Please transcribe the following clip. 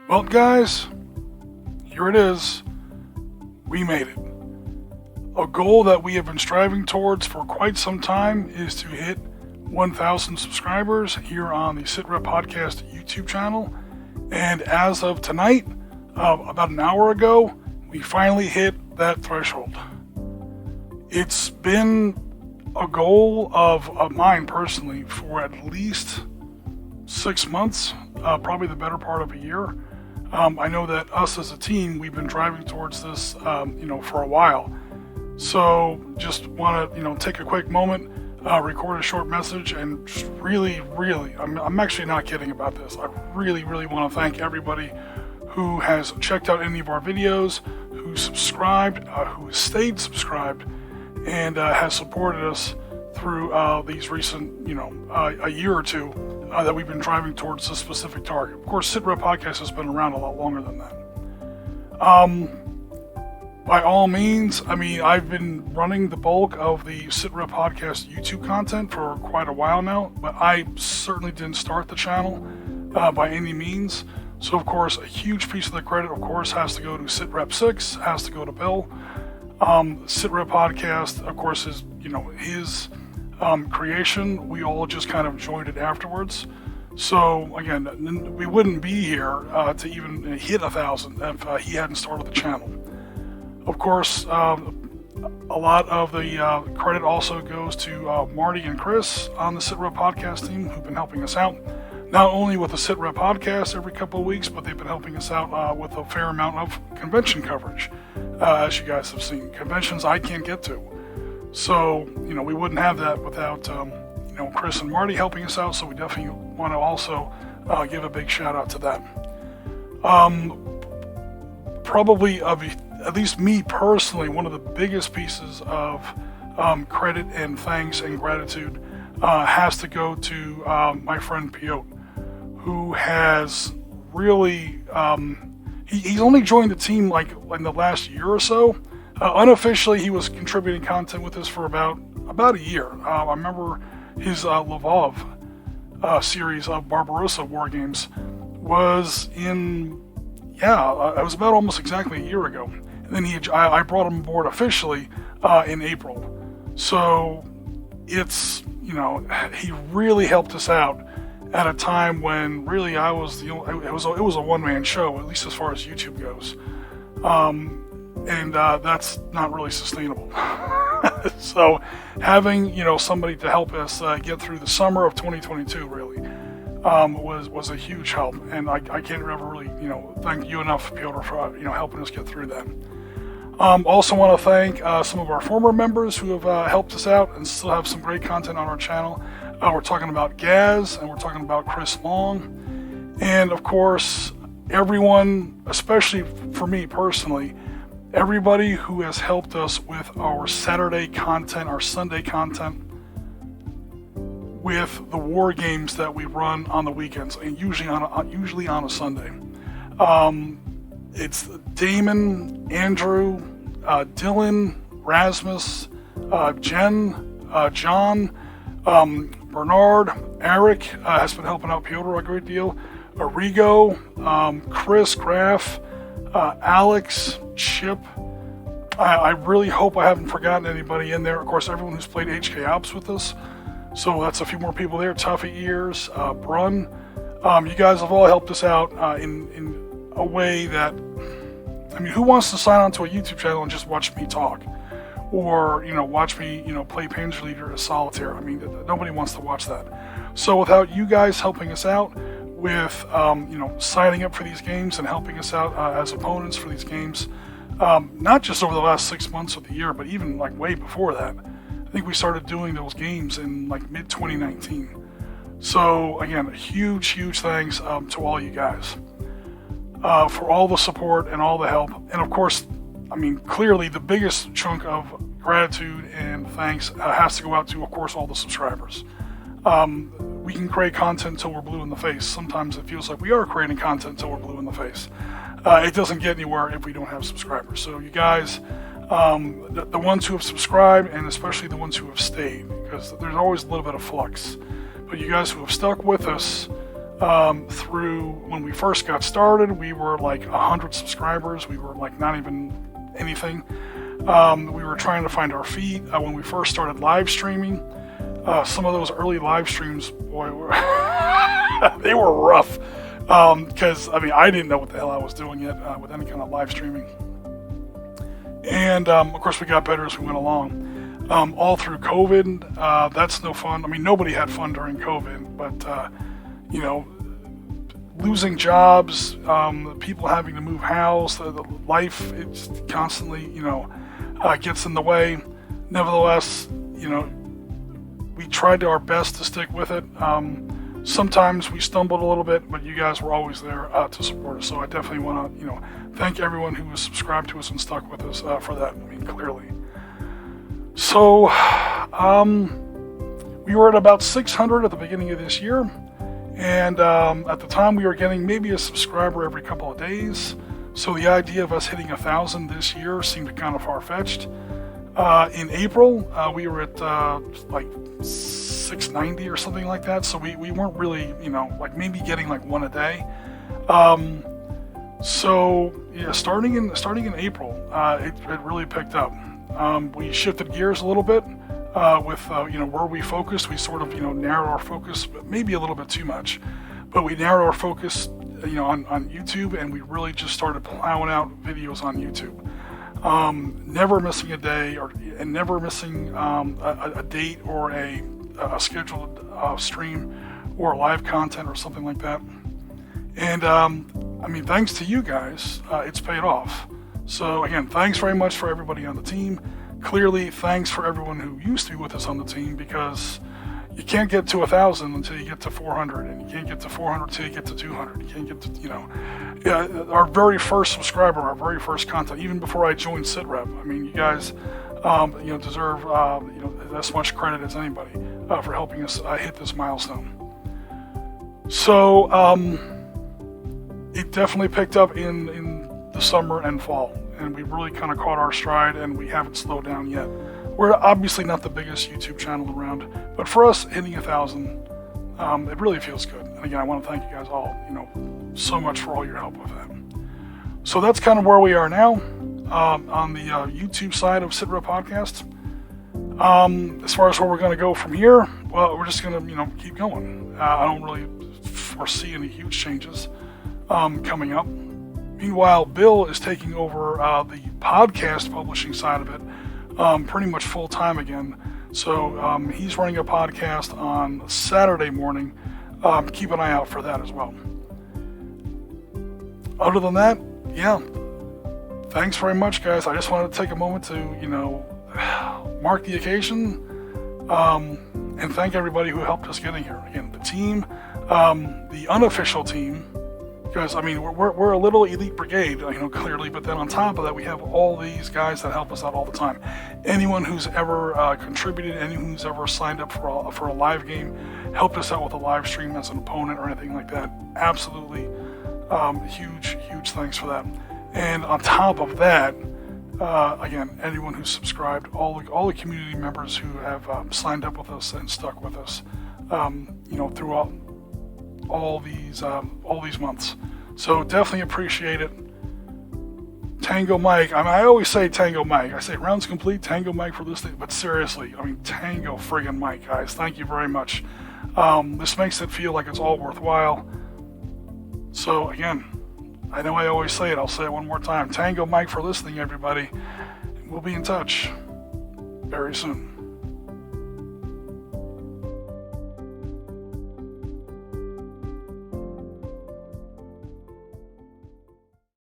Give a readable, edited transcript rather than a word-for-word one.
Well, guys, here it is. We made it. A goal that we have been striving towards for quite some time is to hit 1,000 subscribers here on the Sitrep Podcast YouTube channel. And as of tonight, about an hour ago, we finally hit that threshold. It's been a goal of mine personally for at least 6 months, probably the better part of a year. I know that us as a team, we've been driving towards this, for a while. So just want to, take a quick moment, record a short message, and just really, I'm actually not kidding about this. I really want to thank everybody who has checked out any of our videos, who subscribed, who stayed subscribed, and has supported us through these recent, a year or two that we've been driving towards this specific target. Of course, Sitrep Podcast has been around a lot longer than that. By all means, I've been running the bulk of the Sitrep Podcast YouTube content for quite a while now, but I certainly didn't start the channel by any means. So, of course, a huge piece of the credit, of course, has to go to Sitrep 6, has to go to Bill. Sitrep Podcast, of course, is, his creation. We all just kind of joined it afterwards. So again, we wouldn't be here to even hit 1,000 if he hadn't started the channel. Of course, a lot of the credit also goes to Marty and Chris on the Sitrep Podcast team, who've been helping us out, not only with the Sitrep Podcast every couple of weeks, but they've been helping us out with a fair amount of convention coverage, as you guys have seen. Conventions I can't get to. So, we wouldn't have that without, Chris and Marty helping us out, so we definitely want to also give a big shout out to them. Probably, at least me personally, one of the biggest pieces of credit and thanks and gratitude has to go to my friend Piotr, who has really, he's only joined the team like in the last year or so. Unofficially, he was contributing content with us for about a year. I remember his Lvov series of Barbarossa Wargames was in, it was about almost exactly a year ago. And then I brought him aboard officially in April. So it's, he really helped us out at a time when really I was it was a one-man show, at least as far as YouTube goes. And that's not really sustainable. So having, somebody to help us get through the summer of 2022 really was a huge help. And I can't ever really, thank you enough, Piotr, for, helping us get through that. Also want to thank some of our former members who have helped us out and still have some great content on our channel. We're talking about Gaz, and we're talking about Chris Long. And of course, everyone, especially for me personally, everybody who has helped us with our Saturday content, our Sunday content, with the war games that we run on the weekends, and usually on a Sunday. It's Damon, Andrew, Dylan, Rasmus, Jen, John, Bernard, Eric has been helping out Piotr a great deal, Arrigo, Chris Graff, Alex, Chip. I really hope I haven't forgotten anybody in there. Of course, everyone who's played HK Ops with us. So that's a few more people there. Tuffy Ears, Brun. You guys have all helped us out in a way that, who wants to sign on to a YouTube channel and just watch me talk? Or, watch me, play Panzer Leader as Solitaire. Nobody wants to watch that. So without you guys helping us out with, signing up for these games and helping us out as opponents for these games, not just over the last 6 months of the year, but even like way before that. I think we started doing those games in like mid-2019. So again, a huge thanks to all you guys for all the support and all the help. And of course, clearly the biggest chunk of gratitude and thanks has to go out to, of course, all the subscribers. We can create content until we're blue in the face. Sometimes it feels like we are creating content until we're blue in the face. It doesn't get anywhere if we don't have subscribers. So you guys, the ones who have subscribed, and especially the ones who have stayed, because there's always a little bit of flux. But you guys who have stuck with us, through when we first got started. We were like 100 subscribers. We were like not even anything. We were trying to find our feet when we first started live streaming. Some of those early live streams, boy, they were rough. Because I mean, I didn't know what the hell I was doing yet with any kind of live streaming. And of course, we got better as we went along. All through COVID, that's no fun. I mean, nobody had fun during COVID, but you know, losing jobs, people having to move house, the life, it's constantly, you know, gets in the way. Nevertheless, you know, we tried our best to stick with it. Sometimes we stumbled a little bit, but you guys were always there to support us. So I definitely want to, you know, thank everyone who was subscribed to us and stuck with us for that. I mean, clearly. So we were at about 600 at the beginning of this year. And at the time, we were getting maybe a subscriber every couple of days. So the idea of us hitting 1,000 this year seemed kind of far-fetched. In April, we were at like 690 or something like that. So we weren't really, you know, like maybe getting like one a day. So yeah, starting in April, it really picked up. We shifted gears a little bit. With you know, where we focused, we sort of, you know, narrowed our focus, but maybe a little bit too much. But we narrowed our focus, you know, on YouTube, and we really just started plowing out videos on YouTube. Never missing a day, and never missing a date or a scheduled stream or live content or something like that. And I mean, thanks to you guys, it's paid off. So again, thanks very much for everybody on the team. Clearly, thanks for everyone who used to be with us on the team, because you can't get to 1,000 until you get to 400, and you can't get to 400 until you get to 200. You can't get to, you know, yeah, our very first subscriber, our very first content, even before I joined Sitrep. I mean, you guys, you know, deserve, you know, as much credit as anybody for helping us hit this milestone. So it definitely picked up in the summer and fall. And we really kind of caught our stride, and we haven't slowed down yet. We're obviously not the biggest YouTube channel around, but for us, hitting 1,000, it really feels good. And again, I want to thank you guys all, you know, so much for all your help with that. So that's kind of where we are now on the YouTube side of Sitrep Podcast. As far as where we're going to go from here, well, we're just going to, you know, keep going. I don't really foresee any huge changes coming up. Meanwhile, Bill is taking over the podcast publishing side of it pretty much full time again. So he's running a podcast on Saturday morning. Keep an eye out for that as well. Other than that, yeah, thanks very much, guys. I just wanted to take a moment to, you know, mark the occasion and thank everybody who helped us getting here. Again, the team, the unofficial team. Because, I mean, we're a little elite brigade, you know, clearly, but then on top of that, we have all these guys that help us out all the time. Anyone who's ever contributed, anyone who's ever signed up for a live game, helped us out with a live stream as an opponent or anything like that. Absolutely huge thanks for that. And on top of that, again, anyone who's subscribed, all the community members who have signed up with us and stuck with us, you know, throughout all these months. So definitely appreciate it. Tango Mike. I mean, I always say Tango Mike. I say rounds complete, Tango Mike for listening. But seriously, I mean, Tango friggin' Mike, guys. Thank you very much. This makes it feel like it's all worthwhile. So again, I know I always say it. I'll say it one more time. Tango Mike for listening, everybody. We'll be in touch very soon.